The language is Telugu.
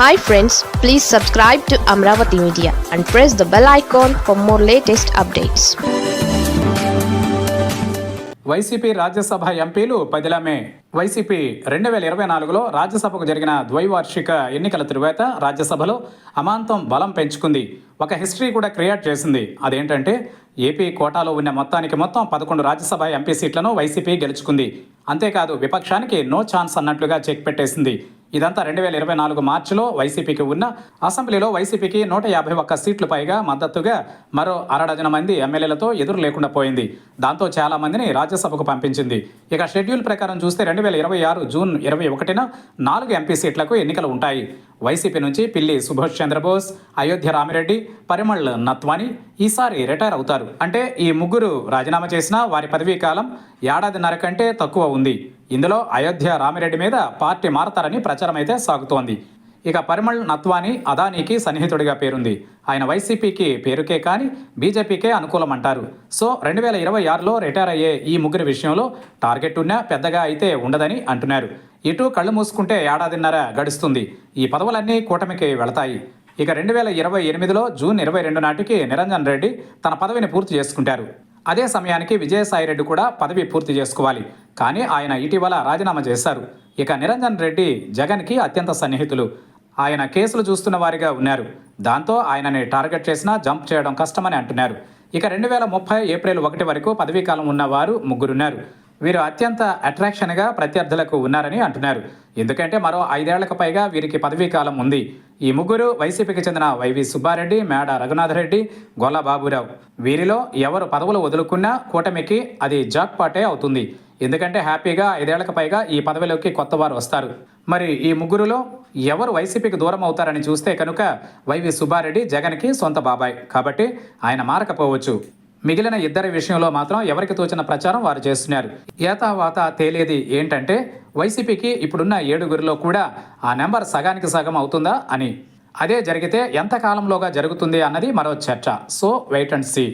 Hi friends, please subscribe to Amravati Media and press the bell icon for more latest updates. YCP Rajya Sabha ఎంపీలు పదిలమే. వైసీపీ 2024లో రాజ్యసభకు జరిగిన ద్వైవార్షిక ఎన్నికల తరువాత రాజ్యసభలో అమాంతం బలం పెంచుకుంది. ఒక హిస్టరీ కూడా క్రియేట్ చేసింది. అదేంటంటే ఏపీ కోటాలో ఉన్న మొత్తం 11 రాజ్యసభ ఎంపీ సీట్లను వైసీపీ గెలుచుకుంది. అంతేకాదు విపక్షానికి నో ఛాన్స్ అన్నట్లుగా చెక్ పెట్టేసింది. ఇదంతా 2024 మార్చిలో వైసీపీకి ఉన్న అసెంబ్లీలో వైసీపీకి 151 సీట్లు పైగా మద్దతుగా మరో అరడజన మంది ఎమ్మెల్యేలతో ఎదురు లేకుండా పోయింది. దాంతో చాలా మందిని రాజ్యసభకు పంపించింది. ఇక షెడ్యూల్ ప్రకారం చూస్తే 2026 జూన్ 21న 4 ఎంపీ సీట్లకు ఎన్నికలు ఉంటాయి. వైసీపీ నుంచి పిల్లి సుభాష్ చంద్రబోస్, అయోధ్య రామిరెడ్డి, పరిమళ్ నత్వాని ఈసారి రిటైర్ అవుతారు. అంటే ఈ ముగ్గురు రాజీనామా చేసినా వారి పదవీ కాలం ఏడాదిన్నర కంటే తక్కువ ఉంది. ఇందులో అయోధ్య రామిరెడ్డి మీద పార్టీ మారతారని ప్రచారం అయితే సాగుతోంది. ఇక పరిమళ్ నత్వాని అదానీకి సన్నిహితుడిగా పేరుంది. ఆయన వైసీపీకి పేరుకే కానీ బీజేపీకే అనుకూలమంటారు. సో 2026లో రిటైర్ అయ్యే ఈ ముగ్గురి విషయంలో టార్గెట్ ఉన్నా పెద్దగా అయితే ఉండదని అంటున్నారు. ఇటు కళ్ళు మూసుకుంటే ఏడాదిన్నర గడుస్తుంది. ఈ పదవులన్నీ కూటమికి వెళతాయి. ఇక 2028లో జూన్ 22 నాటికి నిరంజన్ రెడ్డి తన పదవిని పూర్తి చేసుకుంటారు. అదే సమయానికి విజయసాయిరెడ్డి కూడా పదవి పూర్తి చేసుకోవాలి. కానీ ఆయన ఇటీవల రాజీనామా చేశారు. ఇక నిరంజన్ రెడ్డి జగన్కి అత్యంత సన్నిహితులు. ఆయన కేసులు చూస్తున్న వారిగా ఉన్నారు. దాంతో ఆయనని టార్గెట్ చేసినా జంప్ చేయడం కష్టమని అంటున్నారు. ఇక 2030 ఏప్రిల్ 1 వరకు పదవీకాలం ఉన్నవారు ముగ్గురున్నారు. వీరు అత్యంత అట్రాక్షన్గా ప్రత్యర్థులకు ఉన్నారని అంటున్నారు. ఎందుకంటే మరో 5 ఏళ్లకు పైగా వీరికి పదవీకాలం ఉంది. ఈ ముగ్గురు వైసీపీకి చెందిన వైవి సుబ్బారెడ్డి, మేడ రఘునాథరెడ్డి, గొల్ల బాబురావు. వీరిలో ఎవరు పదవులు వదులుకున్నా కూటమికి అది జాక్పాటే అవుతుంది. ఎందుకంటే హ్యాపీగా 5 ఏళ్లకు పైగా ఈ పదవిలోకి కొత్త వారు వస్తారు. మరి ఈ ముగ్గురులో ఎవరు వైసీపీకి దూరం అవుతారని చూస్తే కనుక వైవి సుబ్బారెడ్డి జగన్కి సొంత బాబాయ్ కాబట్టి ఆయన మారకపోవచ్చు. మిగిలిన ఇద్దరి విషయంలో మాత్రం ఎవరికి తోచిన ప్రచారం వారు చేస్తున్నారు. ఏతావాత తేలేది ఏంటంటే వైసీపీకి ఇప్పుడున్న 7గురిలో కూడా ఆ నెంబర్ సగానికి సగం అవుతుందా అని. అదే జరిగితే ఎంత కాలంలోగా జరుగుతుంది అన్నది మరో చర్చ. So wait and see.